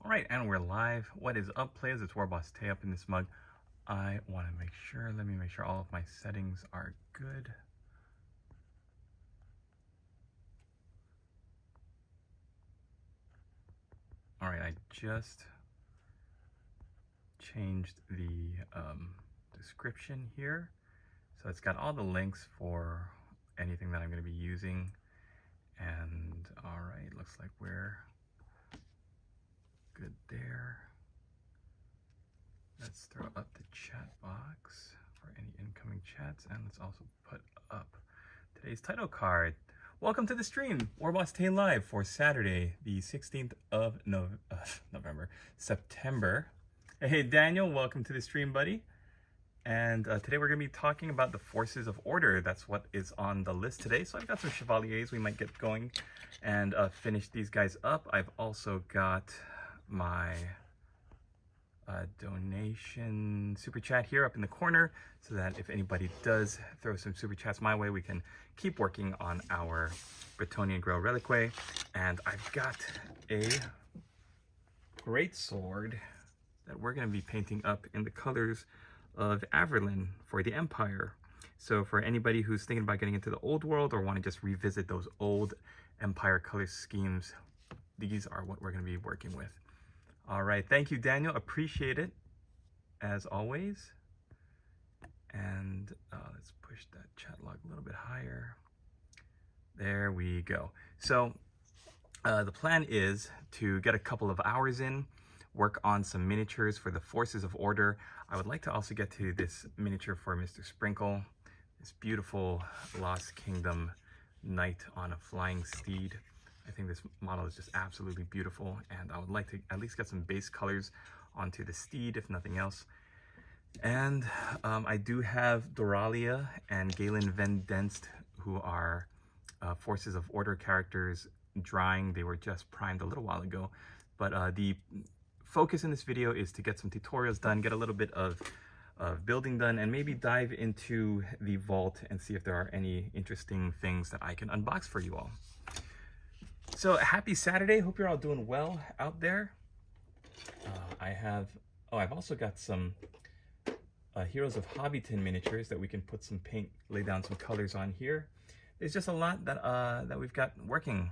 All right, and we're live. What is up, players? It's WarbossTae up in this mug. I want to make sure, let me make sure all of my settings are good. All right, I just changed the description here. So it's got all the links for anything that I'm going to be using. And all right, looks like we're good there. Let's throw up the chat box for any incoming chats, and let's also put up today's title card. Welcome to the stream, WarbossTae Live for Saturday, the 16th of September. Hey Daniel, welcome to the stream, buddy. And today we're going to be talking about the forces of order. That's what is on the list today. So I've got some chevaliers we might get going and finish these guys up. I've also got my donation super chat here up in the corner, so that if anybody does throw some super chats my way, we can keep working on our Bretonnian Grail Reliquary. And I've got a great sword that we're going to be painting up in the colors of Averlin for the Empire. So for anybody who's thinking about getting into the old world or want to just revisit those old Empire color schemes, these are what we're going to be working with. All right, thank you, Daniel. Appreciate it, as always. And let's push that chat log a little bit higher. There we go. So the plan is to get a couple of hours in, work on some miniatures for the Forces of Order. I would like to also get to this miniature for Mr. Sprinkle, this beautiful Lost Kingdom knight on a flying steed. I think this model is just absolutely beautiful, and I would like to at least get some base colors onto the steed, if nothing else. And I do have Doralia and Galen Van Denst, who are Forces of Order characters, drying. They were just primed a little while ago, but the focus in this video is to get some tutorials done, get a little bit of building done, and maybe dive into the vault and see if there are any interesting things that I can unbox for you all. So happy Saturday. Hope you're all doing well out there. I've also got some Heroes of Hobbyton miniatures that we can put some paint, lay down some colors on here. There's just a lot that that we've got working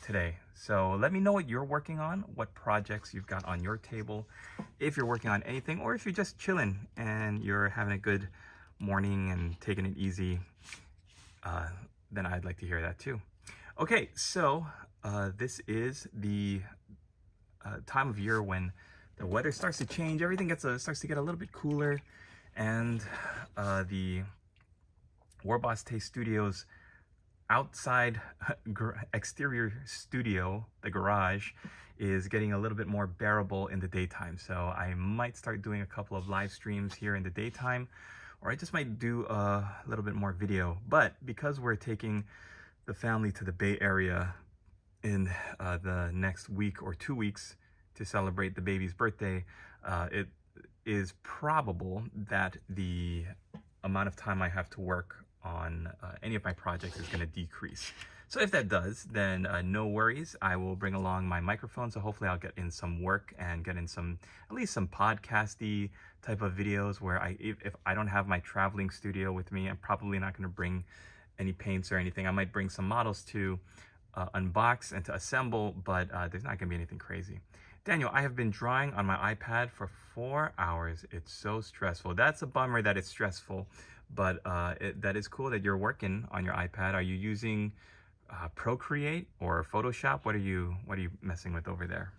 today. So let me know what you're working on, what projects you've got on your table, if you're working on anything, or if you're just chilling and you're having a good morning and taking it easy, then I'd like to hear that too. Okay, so this is the time of year when the weather starts to change, everything starts to get a little bit cooler, and the WarbossTae Studios outside exterior studio, the garage, is getting a little bit more bearable in the daytime. So I might start doing a couple of live streams here in the daytime, or I just might do a little bit more video. But because we're taking the family to the Bay Area in the next week or 2 weeks to celebrate the baby's birthday, it is probable that the amount of time I have to work on any of my projects is going to decrease. So if that does, then no worries. I will bring along my microphone, so hopefully I'll get in some work and get in some, at least some podcasty type of videos where if I don't have my traveling studio with me, I'm probably not going to bring any paints or anything. I might bring some models to unbox and to assemble, but there's not going to be anything crazy. Daniel, I have been drawing on my iPad for 4 hours. It's so stressful. That's a bummer that it's stressful, but that is cool that you're working on your iPad. Are you using Procreate or Photoshop? What are you messing with over there?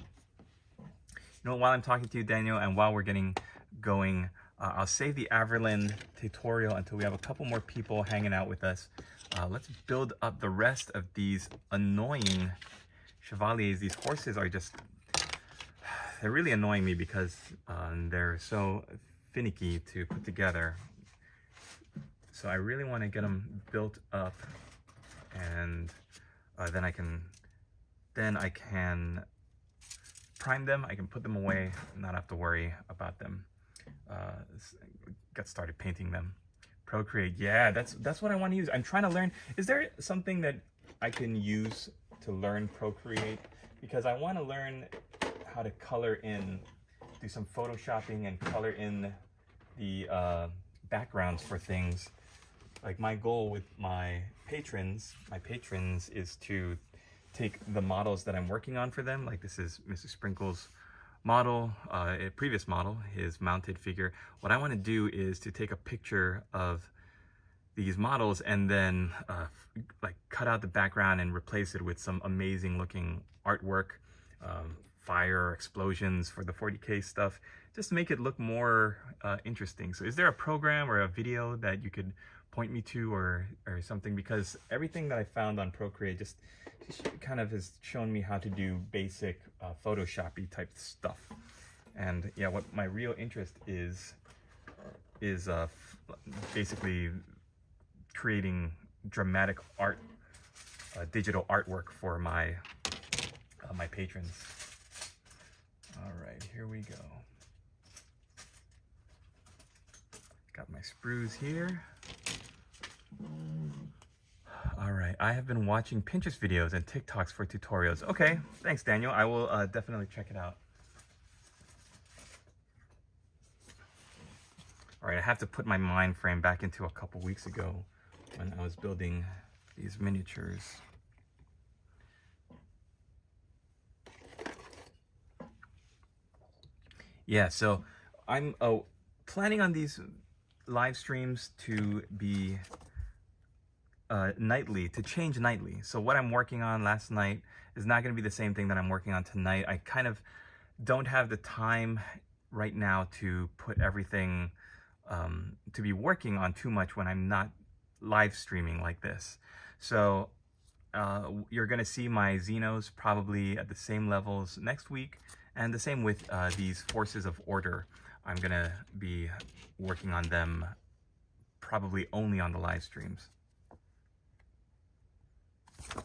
You know, while I'm talking to you, Daniel, and while we're getting going, I'll save the Averlin tutorial until we have a couple more people hanging out with us. Let's build up the rest of these annoying chevaliers. These horses are just, they're really annoying me because they're so finicky to put together. So I really want to get them built up, and then I can prime them. I can put them away and not have to worry about them. Get started painting them. Procreate, yeah, that's what I want to use. I'm trying to learn. Is there something that I can use to learn Procreate? Because I want to learn how to color in, do some photoshopping and color in the backgrounds for things. Like my goal with my patrons is to take the models that I'm working on for them. Like this is Mr. Sprinkle's model, a previous model, his mounted figure. What I want to do is to take a picture of these models and then like cut out the background and replace it with some amazing looking artwork, fire, explosions for the 40K stuff, just to make it look more interesting. So is there a program or a video that you could point me to or something? Because everything that I found on Procreate just kind of has shown me how to do basic Photoshoppy type stuff. And yeah, what my real interest is basically creating dramatic art, digital artwork for my my patrons. All right, here we go. Got my sprues here. All right, I have been watching Pinterest videos and TikToks for tutorials. Okay, thanks Daniel. I will definitely check it out. All right, I have to put my mind frame back into a couple weeks ago when I was building these miniatures. Yeah, so I'm planning on these live streams to be nightly, to change nightly. So what I'm working on last night is not going to be the same thing that I'm working on tonight. I kind of don't have the time right now to put everything to be working on too much when I'm not live streaming like this. So you're going to see my Xenos probably at the same levels next week, and the same with these Forces of Order. I'm going to be working on them probably only on the live streams. All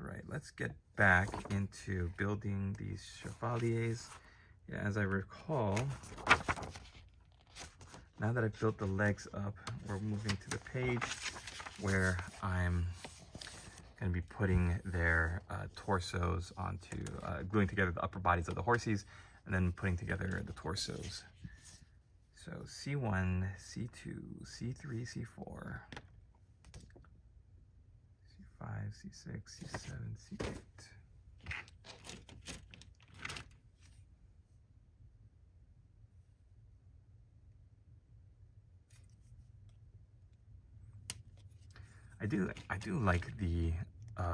right, let's get back into building these Chevaliers. Yeah, as I recall, now that I've built the legs up, we're moving to the page where I'm going to be putting their torsos onto, gluing together the upper bodies of the horses, and then putting together the torsos. So C1, C2, C3, C4, C5, C6, C7, C8. I do like the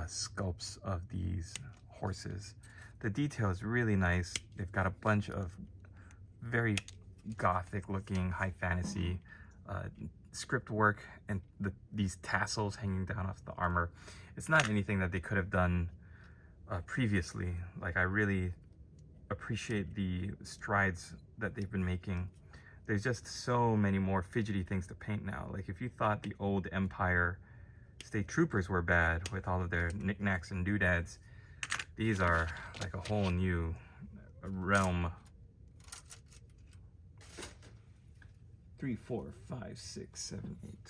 sculpts of these horses. The detail is really nice. They've got a bunch of very gothic looking high fantasy script work and these tassels hanging down off the armor. It's not anything that they could have done previously. Like, I really appreciate the strides that they've been making. There's just so many more fidgety things to paint now. Like, if you thought the old Empire State Troopers were bad with all of their knickknacks and doodads, these are like a whole new realm. 3, 4, 5, 6, 7, 8. Okay.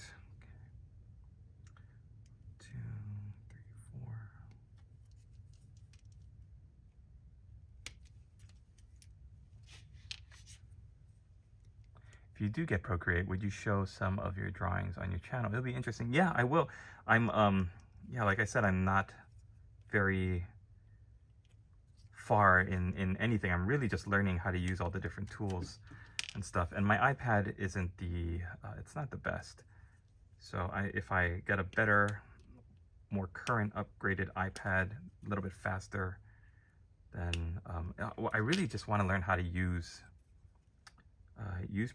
2, 3, 4. If you do get Procreate, would you show some of your drawings on your channel? It'll be interesting. Yeah, I will. I'm yeah, like I said, I'm not very far in anything. I'm really just learning how to use all the different tools and stuff. And my iPad isn't the it's not the best. So if I get a better, more current upgraded iPad, a little bit faster, then I really just want to learn how to use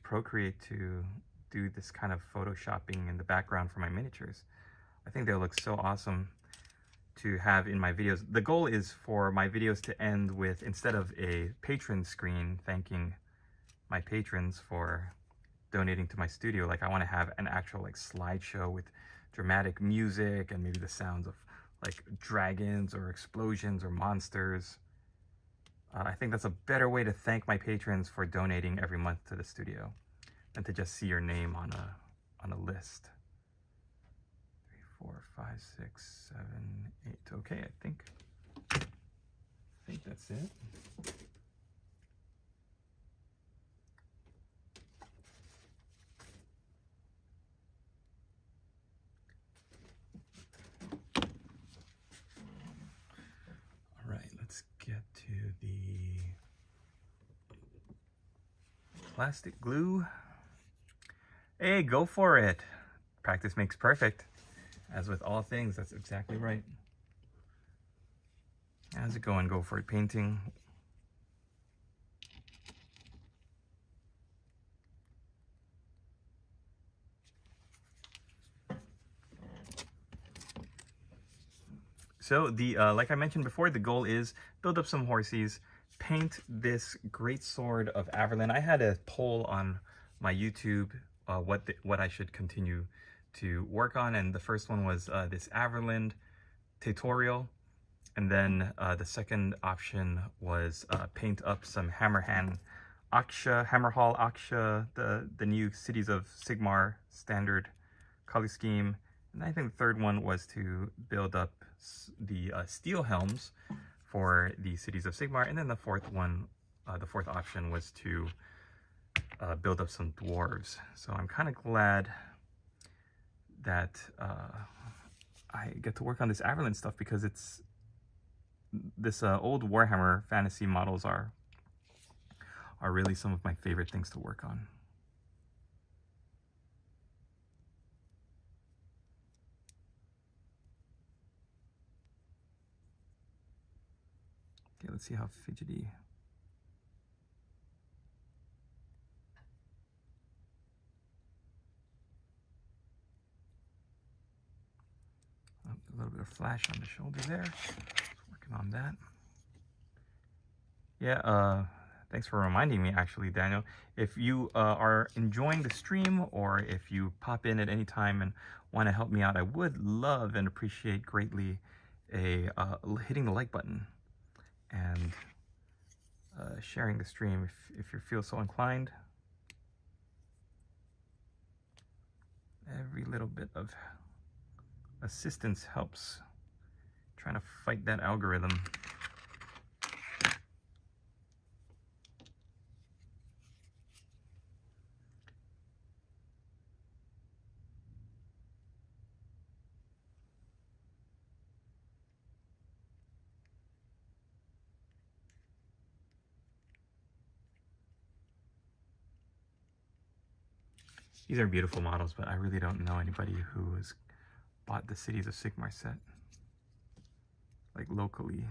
Procreate to do this kind of photoshopping in the background for my miniatures. I think they'll look so awesome to have in my videos. The goal is for my videos to end with, instead of a patron screen thanking my patrons for donating to my studio, like I want to have an actual like slideshow with dramatic music and maybe the sounds of like dragons or explosions or monsters. I think that's a better way to thank my patrons for donating every month to the studio than to just see your name on a list. 3, 4, 5, 6, 7, 8. Okay, I think that's it. plastic glue. Hey, go for it. Practice makes perfect. As with all things, that's exactly right. How's it going? Go for it painting. So like I mentioned before, the goal is build up some horsies, paint this great sword of Averland. I had a poll on my YouTube what I should continue to work on, and the first one was this Averland tutorial, and then the second option was paint up some Hammerhall Aksha, the new Cities of Sigmar standard color scheme. And I think the third one was to build up the steel helms for the Cities of Sigmar. And then the fourth one, the fourth option was to build up some dwarves. So I'm kind of glad that I get to work on this Averland stuff, because it's this old Warhammer fantasy models are really some of my favorite things to work on. Okay, let's see how fidgety. Oh, a little bit of flash on the shoulder there. Working on that. Yeah, thanks for reminding me, actually, Daniel. If you are enjoying the stream, or if you pop in at any time and want to help me out, I would love and appreciate greatly hitting the like button and sharing the stream if you feel so inclined. Every little bit of assistance helps, trying to fight that algorithm. These are beautiful models, but I really don't know anybody who has bought the Cities of Sigmar set, like locally.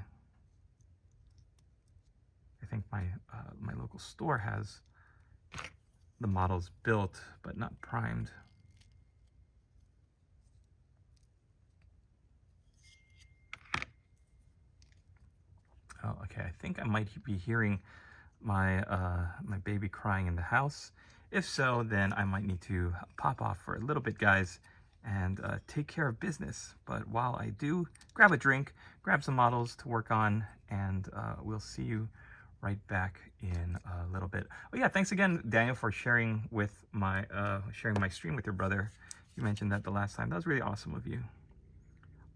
I think my my local store has the models built, but not primed. Oh, okay. I think I might be hearing my my baby crying in the house. If so, then I might need to pop off for a little bit, guys, and take care of business. But while I do, grab a drink, grab some models to work on, and we'll see you right back in a little bit. Oh yeah, thanks again, Daniel, for sharing with my stream with your brother. You mentioned that the last time. That was really awesome of you.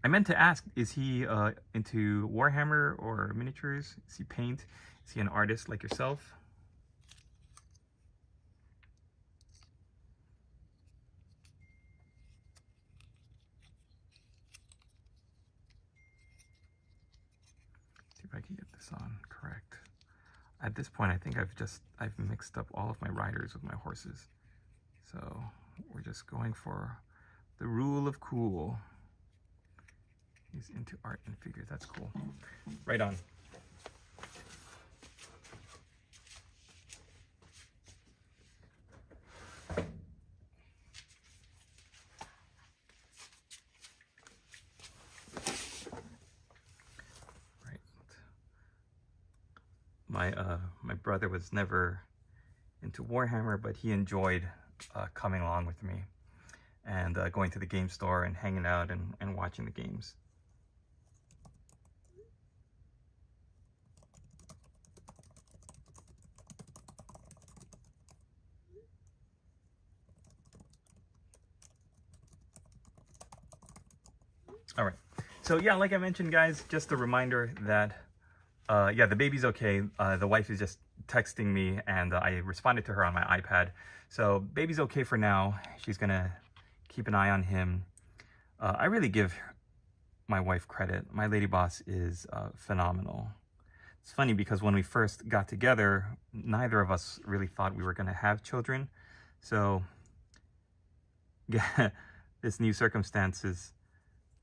I meant to ask, is he into Warhammer or miniatures? Does he paint? Is he an artist like yourself? See if I can get this on correct. At this point, I think I've mixed up all of my riders with my horses. So we're just going for the rule of cool. He's into art and figures. That's cool. Right on. Right. My brother was never into Warhammer, but he enjoyed coming along with me and going to the game store and hanging out and watching the games. All right, so yeah, like I mentioned, guys, just a reminder that, yeah, the baby's okay. The wife is just texting me, and I responded to her on my iPad. So baby's okay for now. She's gonna keep an eye on him. I really give my wife credit. My lady boss is phenomenal. It's funny because when we first got together, neither of us really thought we were going to have children. So yeah, this new circumstance is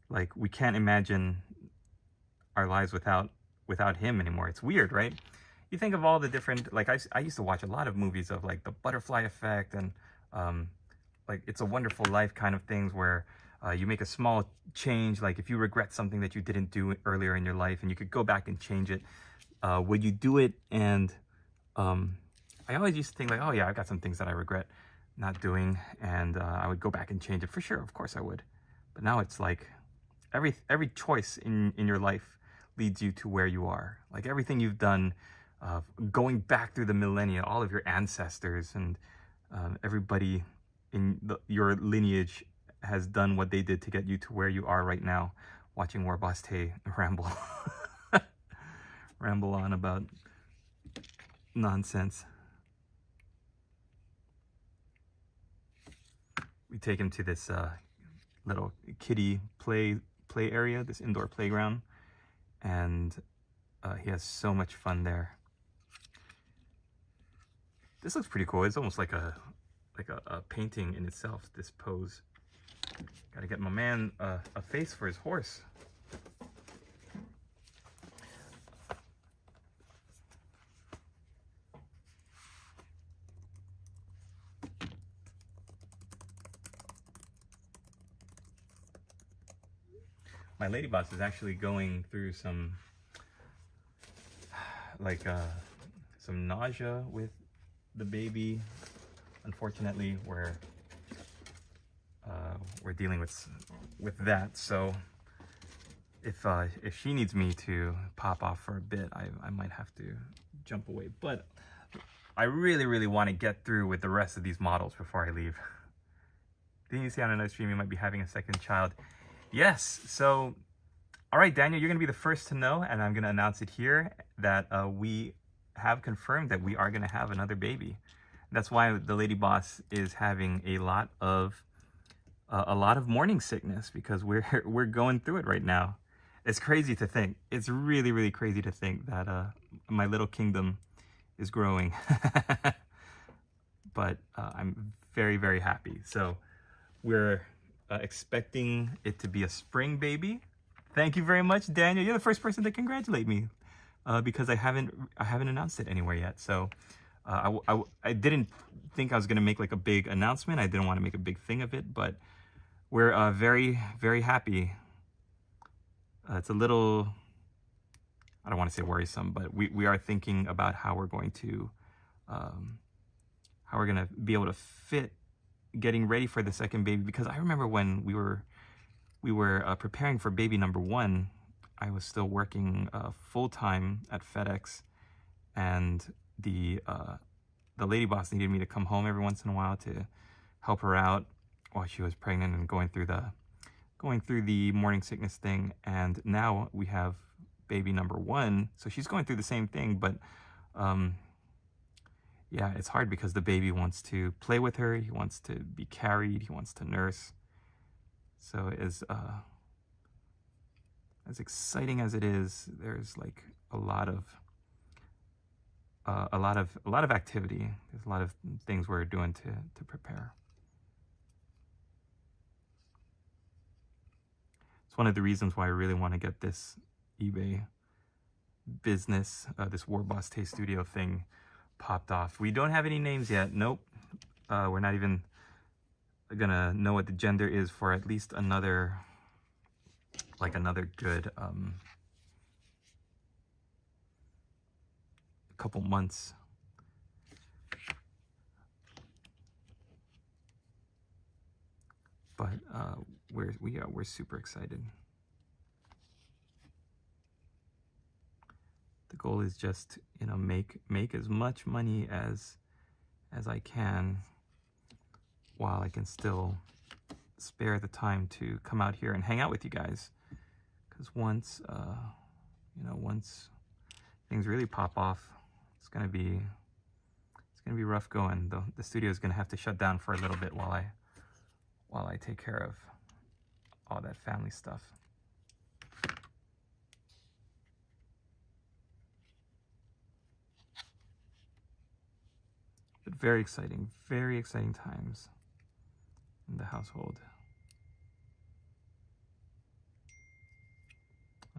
like, we can't imagine our lives without him anymore. It's weird, right? You think of all the different, like I used to watch a lot of movies of like the butterfly effect and like It's a Wonderful Life kind of things where you make a small change. Like if you regret something that you didn't do earlier in your life and you could go back and change it, would you do it? And I always used to think like, oh yeah, I've got some things that I regret not doing, and I would go back and change it for sure. Of course I would. But now it's like every choice in your life leads you to where you are. Like everything you've done, going back through the millennia, all of your ancestors and everybody in your lineage has done what they did to get you to where you are right now. Watching WarbossTae ramble ramble on about nonsense. We take him to this little kiddie play area, this indoor playground, and he has so much fun there. This looks pretty cool. It's almost like a painting in itself, this pose. Gotta get my man a face for his horse. My lady boss is actually going through some some nausea with the baby. Unfortunately, we're dealing with that. So if she needs me to pop off for a bit, I might have to jump away. But I really want to get through with the rest of these models before I leave. Didn't you see on another stream you might be having a second child? Yes. So, all right, Daniel, you're going to be the first to know, and I'm going to announce it here that we have confirmed that we are going to have another baby. That's why the lady boss is having a lot of morning sickness, because we're going through it right now. It's crazy to think. It's really crazy to think that my little kingdom is growing. But I'm very happy. So we're expecting it to be a spring baby. Thank you very much, Daniel. You're the first person to congratulate me because I haven't announced it anywhere yet. So I didn't think I was gonna make like a big announcement. I didn't want to make a big thing of it, but we're very happy. It's a little, I don't want to say worrisome, but we are thinking about how we're going to be able to fit getting ready for the second baby, because I remember when we were preparing for baby number one, I was still working full-time at FedEx, and the lady boss needed me to come home every once in a while to help her out while she was pregnant and going through the morning sickness thing. And now we have baby number one, so she's going through the same thing, but yeah, it's hard because the baby wants to play with her, he wants to be carried, he wants to nurse. So as exciting as it is, there's like a lot of activity. There's a lot of things we're doing to prepare. It's one of the reasons why I really want to get this eBay business, this WarbossTae Studio thing popped off. We don't have any names yet. Nope. We're not even gonna know what the gender is for at least another good couple months. But we're super excited. The goal is just, you know, make as much money as I can, while I can still spare the time to come out here and hang out with you guys. Because once things really pop off, it's gonna be rough going. The studio is gonna have to shut down for a little bit while I take care of all that family stuff. very exciting times in the household.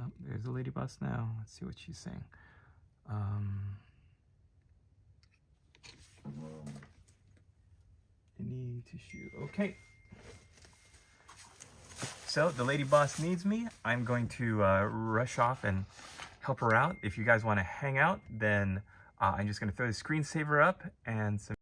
Oh, there's the lady boss now. Let's see what she's saying. Any tissue? Okay. So the lady boss needs me. I'm going to rush off and help her out. If you guys want to hang out, then I'm just going to throw the screensaver up and some